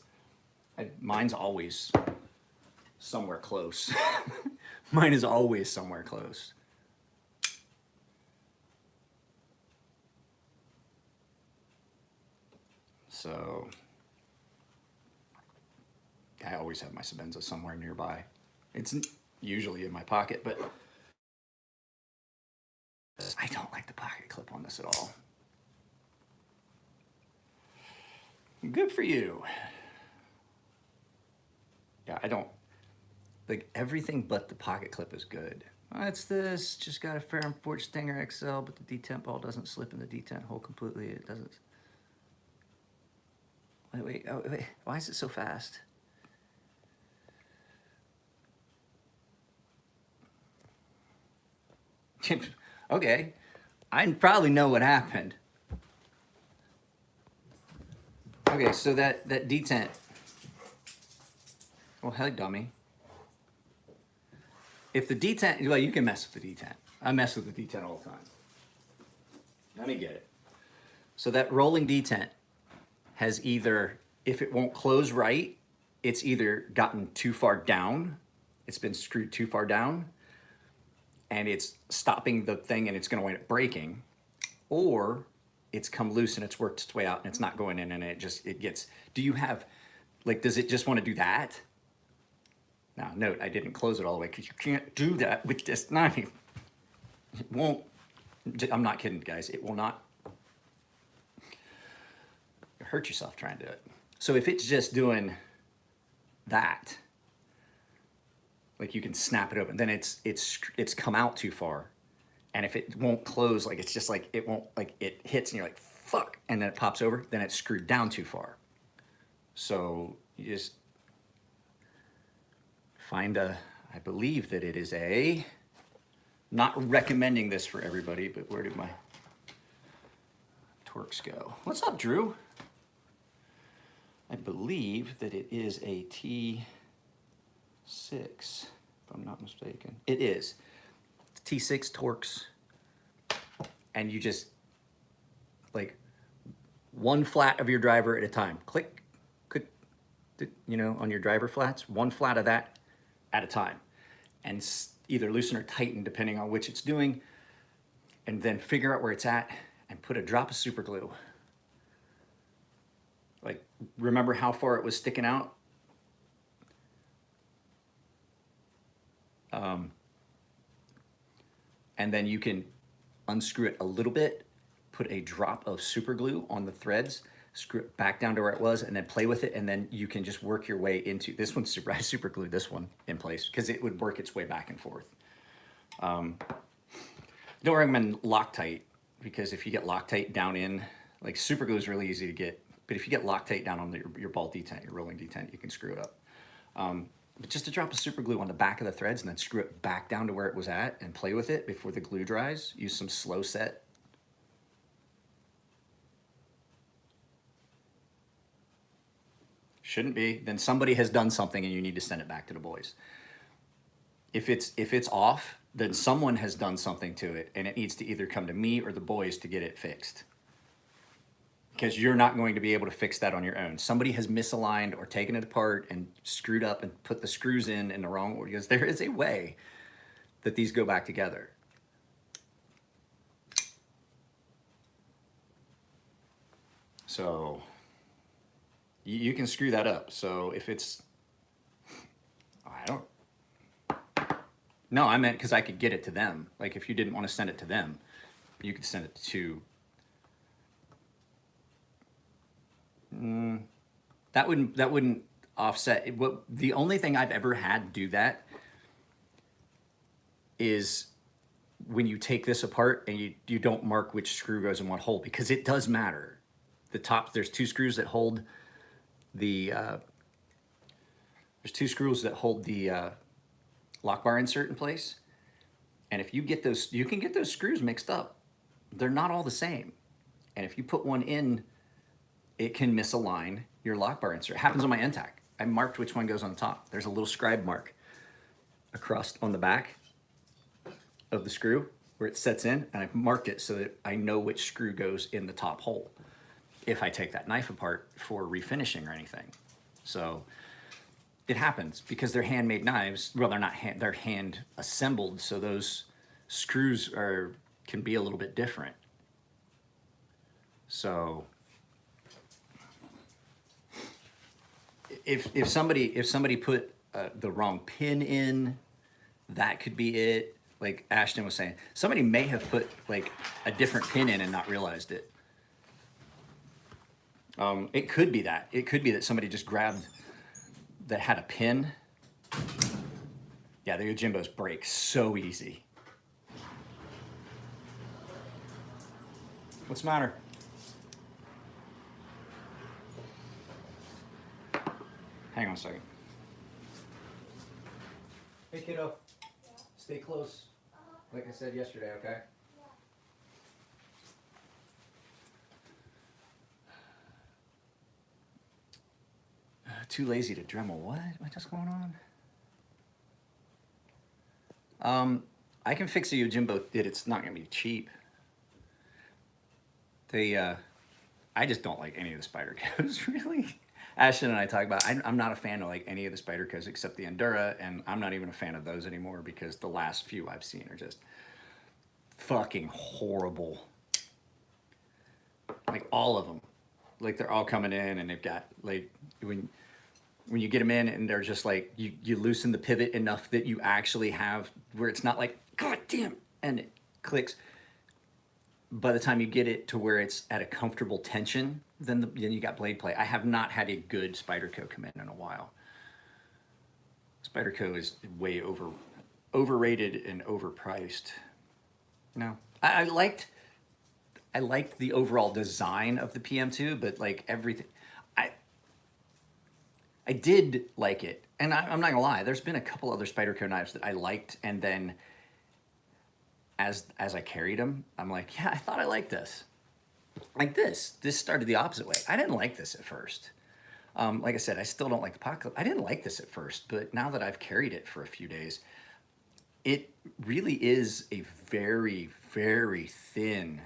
mine's always somewhere close. Mine is always somewhere close. So I always have my Sebenza somewhere nearby. It's usually in my pocket, but I don't like the pocket clip on this at all. Good for you. Yeah, I don't, like everything but the pocket clip is good. It's this, just got a Ferrum Forge Stinger XL, but the detent ball doesn't slip in the detent hole completely. It doesn't. Wait, why is it so fast? Okay, I probably know what happened. Okay, so that detent. Well, hey, dummy. If the detent, well, you can mess with the detent. I mess with the detent all the time. Let me get it. So that rolling detent has either, if it won't close right, it's either gotten too far down, it's been screwed too far down, and it's stopping the thing and it's gonna wind up breaking, or it's come loose and it's worked its way out and it's not going in and it gets, do you have, like, does it just wanna do that? Now, note, I didn't close it all the way because you can't do that with this knife. It won't, I'm not kidding, guys, it will not. You hurt yourself trying to do it. So if it's just doing that, like you can snap it open, then it's come out too far. And if it won't close, like it's just like, it won't, like it hits and you're like, fuck, and then it pops over, then it's screwed down too far. So you just find a, I believe that it is a, not recommending this for everybody, but where did my Torx go? What's up, Drew? I believe that it is a T, if I'm not mistaken. It is. T6 Torx. And you just, like, one flat of your driver at a time. Click, click, you know, on your driver flats, one flat of that at a time. And either loosen or tighten depending on which it's doing. And then figure out where it's at and put a drop of super glue. Like, remember how far it was sticking out? And then you can unscrew it a little bit, put a drop of super glue on the threads, screw it back down to where it was, and then play with it, and then you can just work your way into, this one's super, I super glued this one in place because it would work its way back and forth. Don't recommend Loctite, because if you get Loctite down in, like super glue is really easy to get, but if you get Loctite down on your ball detent, your rolling detent, you can screw it up. But just a drop of super glue on the back of the threads and then screw it back down to where it was at and play with it before the glue dries. Use some slow set. Shouldn't be. Then somebody has done something and you need to send it back to the boys. If it's off, then someone has done something to it and it needs to either come to me or the boys to get it fixed. Because you're not going to be able to fix that on your own. Somebody has misaligned or taken it apart and screwed up and put the screws in the wrong order, because there is a way that these go back together. So you can screw that up. So if it's, no, I meant because I could get it to them. Like if you didn't want to send it to them, you could send it to, that wouldn't offset. The only thing I've ever had do that is when you take this apart and you don't mark which screw goes in what hole, because it does matter. The top, there's two screws that hold the lock bar insert in place. And if you get those, you can get those screws mixed up. They're not all the same. And if you put one in, it can misalign your lock bar insert. It happens on my NTAC. I marked which one goes on the top. There's a little scribe mark across on the back of the screw where it sets in, and I've marked it so that I know which screw goes in the top hole if I take that knife apart for refinishing or anything. So it happens because they're handmade knives. Well, they're not they're hand assembled, so those screws can be a little bit different. So if somebody put the wrong pin in, that could be it. Like Ashton was saying, somebody may have put like a different pin in and not realized it. It could be that. It could be that somebody just grabbed that had a pin. Yeah, the Yojimbos break so easy. What's the matter? Hang on a second. Hey kiddo, stay close. Like I said yesterday, okay? Too lazy to Dremel. What's going on? I can fix a Yojimbo. It's not gonna be cheap. I just don't like any of the Spydercos, really. Ashton and I talk about, I'm not a fan of like any of the Spydercos except the Endura, and I'm not even a fan of those anymore because the last few I've seen are just fucking horrible. Like all of them. Like they're all coming in and they've got like, when you get them in and they're just like, you loosen the pivot enough that you actually have, where it's not like, God damn, and it clicks. By the time you get it to where it's at a comfortable tension, then you got blade play. I have not had a good Spyderco come in a while. Spyderco is way overrated and overpriced. No, I liked the overall design of the PM2, but like everything, I did like it, and I'm not gonna lie. There's been a couple other Spyderco knives that I liked, and then as I carried them, I'm like, yeah, I thought I liked this. Like this started the opposite way. I didn't like this at first. Like I said, I still don't like the pocket clip. I didn't like this at first, but now that I've carried it for a few days, it really is a very, very thin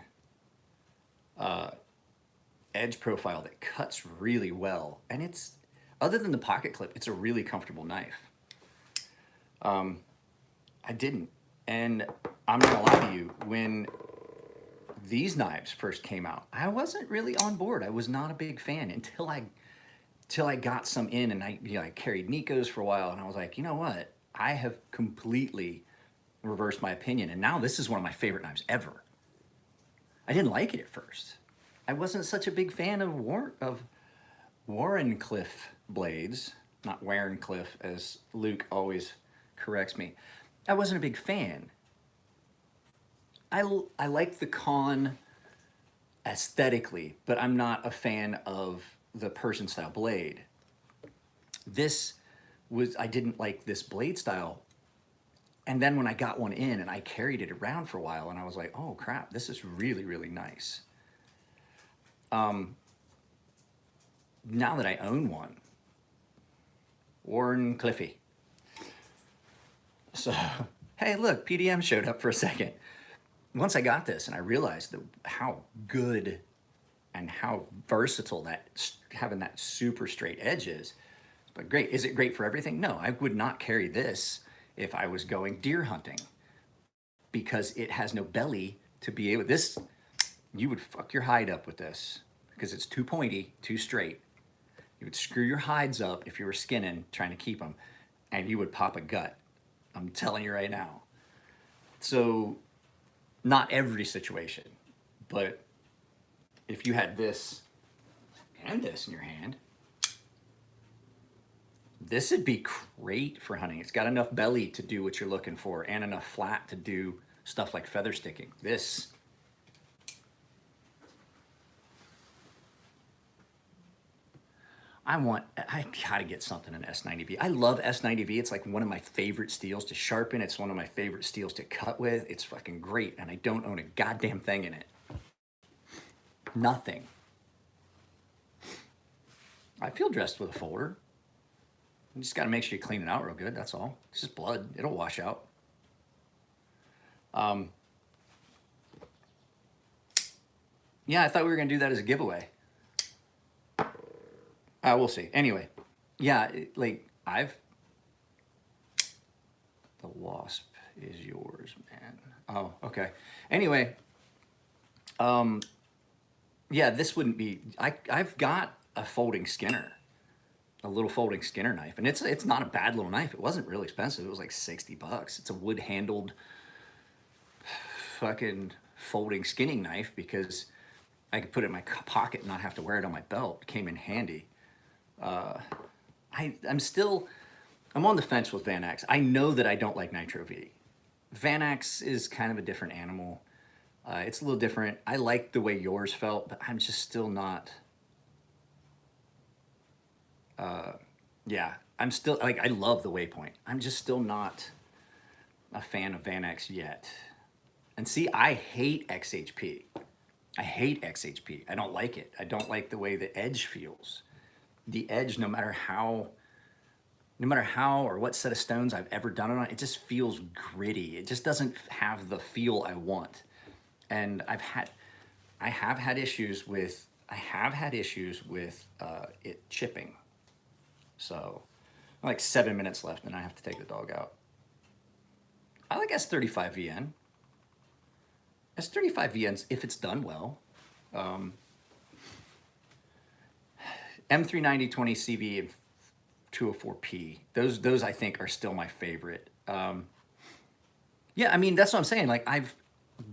edge profile that cuts really well. And it's, other than the pocket clip, it's a really comfortable knife. I didn't. And I'm not gonna lie to you, when these knives first came out, I wasn't really on board. I was not a big fan until I got some in, and I carried Nikos for a while, and I was like, you know what? I have completely reversed my opinion, and now this is one of my favorite knives ever. I didn't like it at first. I wasn't such a big fan of Wharncliffe blades, not Wharncliffe, as Luke always corrects me. I wasn't a big fan. I like the Con aesthetically, but I'm not a fan of the Persian style blade. I didn't like this blade style. And then when I got one in and I carried it around for a while, and I was like, oh crap, this is really, really nice. Now that I own one, Wharncliffe. So, hey, look, PDM showed up for a second. Once I got this and I realized how good and how versatile having that super straight edge is. But great, is it great for everything? No, I would not carry this if I was going deer hunting, because it has no belly to be able, you would fuck your hide up with this because it's too pointy, too straight. You would screw your hides up if you were skinning, trying to keep them, and you would pop a gut. I'm telling you right now. So, not every situation, but if you had this and this in your hand, this would be great for hunting. It's got enough belly to do what you're looking for and enough flat to do stuff like feather sticking. I gotta get something in S90V. I love S90V. It's like one of my favorite steels to sharpen. It's one of my favorite steels to cut with. It's fucking great, and I don't own a goddamn thing in it. Nothing. I feel dressed with a folder. You just gotta make sure you clean it out real good, that's all. It's just blood, it'll wash out. Yeah, I thought we were gonna do that as a giveaway. We'll see. Anyway, yeah, the Wasp is yours, man. Oh, okay. Anyway, yeah, this wouldn't be, I've got a folding Skinner, a little folding Skinner knife, and it's not a bad little knife. It wasn't really expensive. It was like $60. It's a wood handled fucking folding skinning knife because I could put it in my pocket and not have to wear it on my belt. It came in handy. I'm on the fence with Vanax. I know that I don't like Nitro V. Vanax is kind of a different animal. It's a little different. I like the way yours felt, but I'm just still not. Yeah, I'm still like, I love the Waypoint. I'm just still not a fan of Vanax yet. And see, I hate XHP. I hate XHP. I don't like it. I don't like the way the edge feels. The edge, no matter how or what set of stones I've ever done it on, it just feels gritty. It just doesn't have the feel I want. And I have had issues with it chipping. So, like 7 minutes left, and I have to take the dog out. I like S35VN. S35VNs, if it's done well. M390 20CV and 204P. Those I think are still my favorite. Yeah, I mean, that's what I'm saying. Like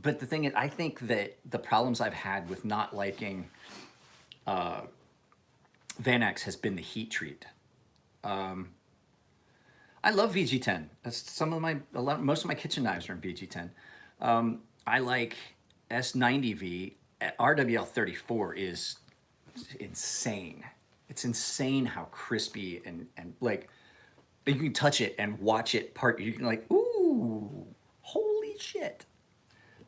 but the thing is, I think that the problems I've had with not liking Vanax has been the heat treat. I love VG10. That's most of my kitchen knives are in VG10. I like S90V. RWL 34 is insane. It's insane how crispy and like you can touch it and watch it part. You can like, ooh, holy shit.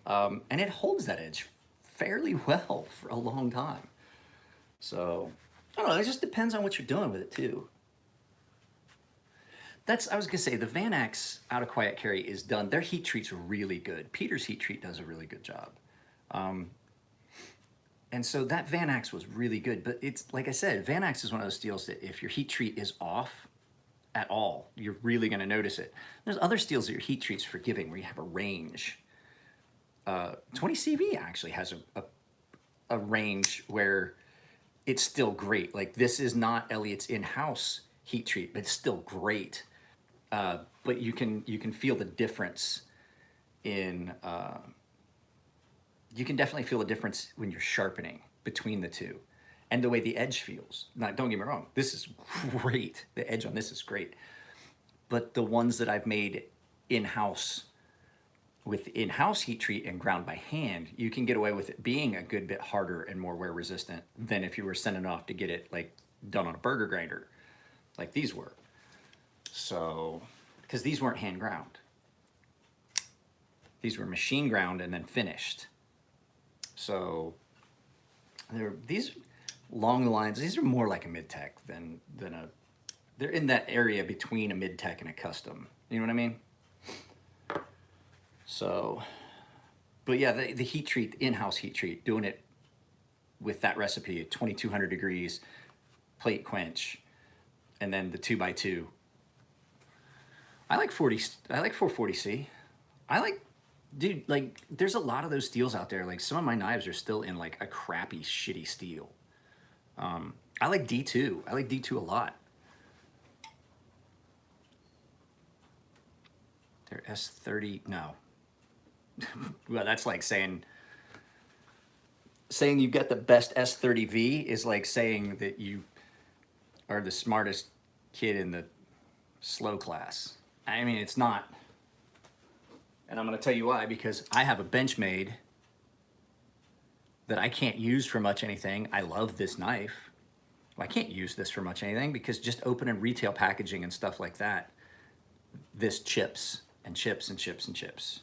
And it holds that edge fairly well for a long time. So I don't know, it just depends on what you're doing with it too. I was gonna say, the Vanax out of quiet carry is done. Their heat treat's really good. Peter's heat treat does a really good job. And so that Vanax was really good, but it's, like I said, Vanax is one of those steels that if your heat treat is off at all, you're really gonna notice it. There's other steels that your heat treat's forgiving, where you have a range. 20CV actually has a range where it's still great. Like, this is not Elliott's in-house heat treat, but it's still great. But you can feel the difference in, you can definitely feel the difference when you're sharpening between the two and the way the edge feels. Now, don't get me wrong, this is great. The edge on this is great. But the ones that I've made in-house with in-house heat treat and ground by hand, you can get away with it being a good bit harder and more wear resistant than if you were sending it off to get it like done on a burger grinder like these were. So, because these weren't hand ground. These were machine ground and then finished. So these along the lines, these are more like a mid-tech than a, they're in that area between a mid-tech and a custom. You know what I mean? So, but yeah, the heat treat, the in-house heat treat, doing it with that recipe at 2200 degrees, plate quench, and then the 2x2. I like 440C. I like, dude, like, there's a lot of those steels out there. Like, some of my knives are still in like a crappy, shitty steel. I like D2. I like D2 a lot. They're S30, no. Well, that's like saying you got the best S30V is like saying that you are the smartest kid in the slow class. I mean, it's not. And I'm going to tell you why, because I have a Benchmade that I can't use for much anything. I love this knife. Well, I can't use this for much anything because just opening retail packaging and stuff like that, this chips and chips and chips and chips.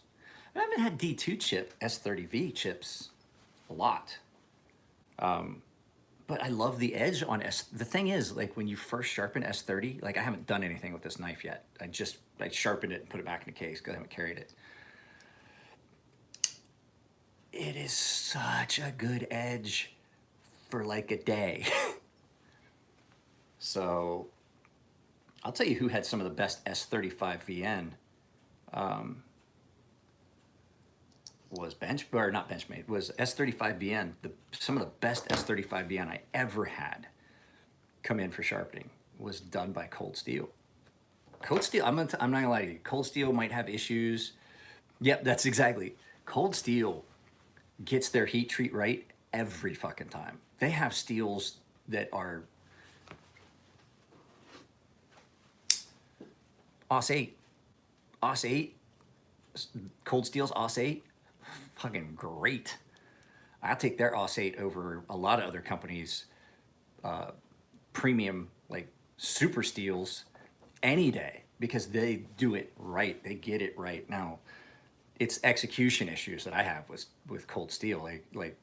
I haven't had D2 chip, S30V chips a lot. But I love the edge on S. The thing is, like, when you first sharpen S30, like, I haven't done anything with this knife yet. I sharpened it and put it back in the case because I haven't carried it. It is such a good edge for like a day. So I'll tell you who had some of the best S35 VN. Was Benchmade, was S35 VN. Some of the best S35 VN I ever had come in for sharpening was done by Cold Steel. Cold Steel, I'm not gonna lie to you, Cold Steel might have issues. Yep, that's exactly. Cold Steel gets their heat treat right every fucking time. They have steels that are AUS 8, Cold Steel's AUS 8, fucking great. I'll take their AUS 8 over a lot of other companies' premium, like, super steels any day, because they do it right. They get it right. Now, it's execution issues that I have with Cold Steel, like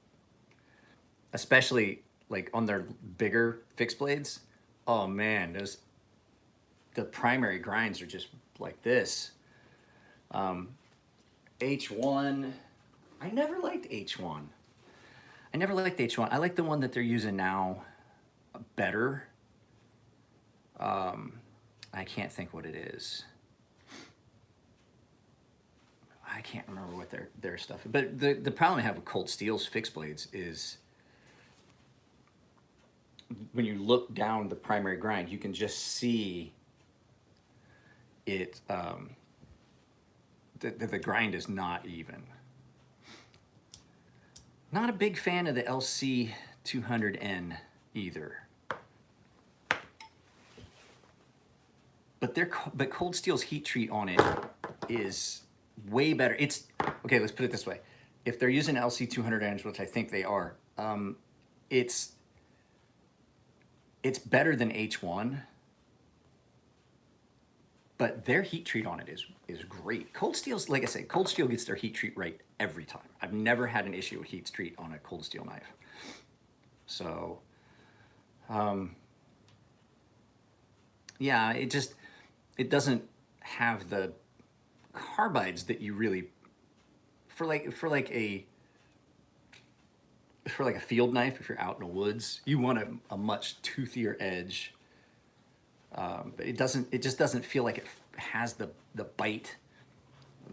especially like on their bigger fixed blades. Oh man, the primary grinds are just like this. H1, I never liked H1. I like the one that they're using now better. I can't think what it is. I can't remember what their stuff is. But the problem I have with Cold Steel's fixed blades is when you look down the primary grind, you can just see it, the grind is not even. Not a big fan of the LC200N either. But Cold Steel's heat treat on it is way better. It's, okay, let's put it this way. If they're using LC200Ns, which I think they are, it's better than H1, but their heat treat on it is great. Cold Steel's, like I said, Cold Steel gets their heat treat right every time. I've never had an issue with heat treat on a Cold Steel knife. So, Yeah, it doesn't have the carbides that you really, for like a field knife, if you're out in the woods, you want a much toothier edge. But it just doesn't feel like it has the bite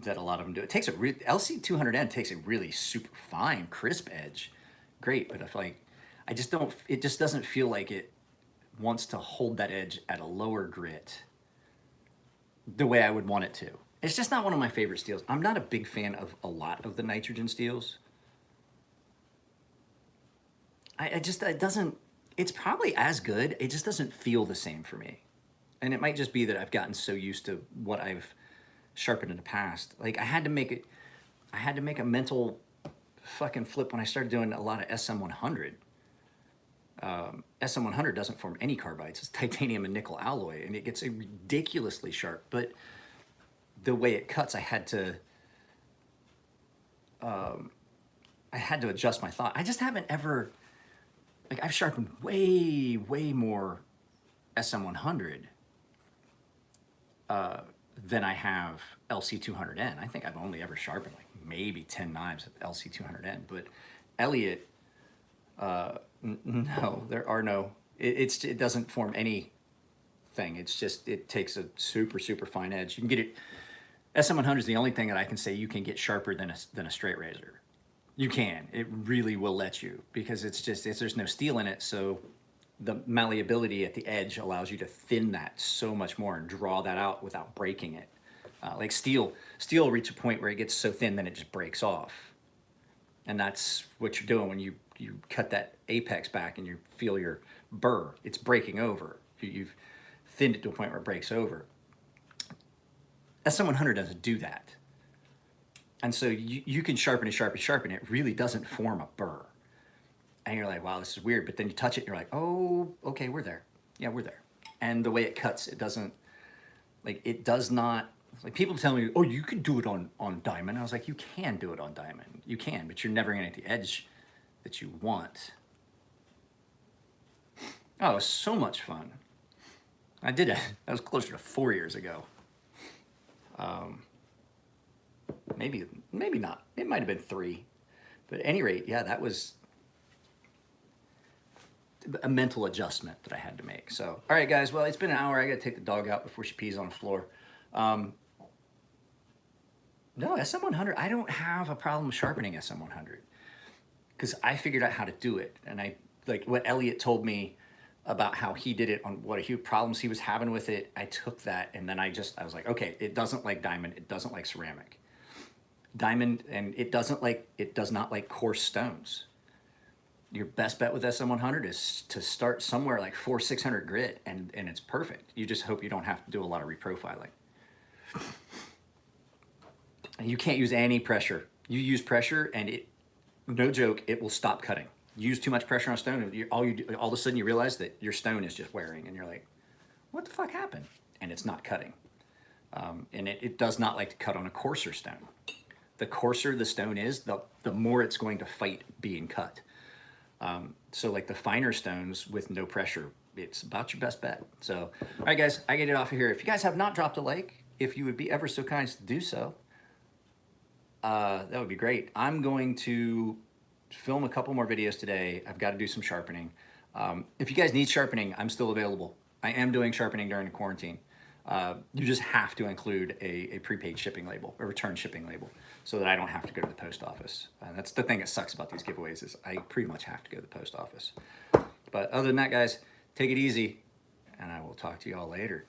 that a lot of them do. It takes LC200N takes a really super fine, crisp edge. Great, but I feel like it just doesn't feel like it wants to hold that edge at a lower grit the way I would want it to. It's just not one of my favorite steels. I'm not a big fan of a lot of the nitrogen steels. It doesn't, it's probably as good, it just doesn't feel the same for me. And it might just be that I've gotten so used to what I've sharpened in the past. Like I had to make a mental fucking flip when I started doing a lot of SM100. SM100 doesn't form any carbides. It's titanium and nickel alloy, and it gets a ridiculously sharp. But the way it cuts, I had to adjust my thought. I just haven't ever, like I've sharpened way, way more SM100 than I have LC200N. I think I've only ever sharpened like maybe 10 knives at LC200N, but Elliott, no, there are no, it doesn't form anything. It's just, it takes a super, super fine edge. You can get it, SM100 is the only thing that I can say you can get sharper than a straight razor. You can, it really will let you, because there's no steel in it, so the malleability at the edge allows you to thin that so much more and draw that out without breaking it. Like steel will reach a point where it gets so thin then it just breaks off. And that's what you're doing when you cut that apex back and you feel your burr, it's breaking over. You've thinned it to a point where it breaks over. SM100 doesn't do that. And so you can sharpen and it really doesn't form a burr. And you're like, wow, this is weird. But then you touch it and you're like, oh, okay, we're there. Yeah, we're there. And the way it cuts, it does not, like people tell me, oh, you could do it on diamond. I was like, you can do it on diamond. You can, but you're never gonna get the edge that you want. Oh, it was so much fun. I did it. That was closer to 4 years ago. Maybe not. It might have been 3. But at any rate, yeah, that was a mental adjustment that I had to make. So, all right, guys. Well, it's been an hour. I got to take the dog out before she pees on the floor. No, SM100. I don't have a problem sharpening SM100 because I figured out how to do it. And I like what Elliott told me about how he did it on what huge problems he was having with it. I took that and then I was like, okay, it doesn't like diamond. It doesn't like ceramic. Diamond, and it does not like coarse stones. Your best bet with SM100 is to start somewhere like 400-600 grit and it's perfect. You just hope you don't have to do a lot of reprofiling. And you can't use any pressure. You use pressure and it, no joke, it will stop cutting. You use too much pressure on a stone, and all of a sudden you realize that your stone is just wearing and you're like, what the fuck happened? And it's not cutting. And it does not like to cut on a coarser stone. The coarser the stone is, the more it's going to fight being cut. So like the finer stones with no pressure, it's about your best bet. So, all right, guys, I get it off of here. If you guys have not dropped a like, if you would be ever so kind to do so, that would be great. I'm going to film a couple more videos today. I've got to do some sharpening. If you guys need sharpening, I'm still available. I am doing sharpening during the quarantine. You just have to include a prepaid shipping label, a return shipping label, so that I don't have to go to the post office. That's the thing that sucks about these giveaways is I pretty much have to go to the post office. But other than that, guys, take it easy, and I will talk to you all later.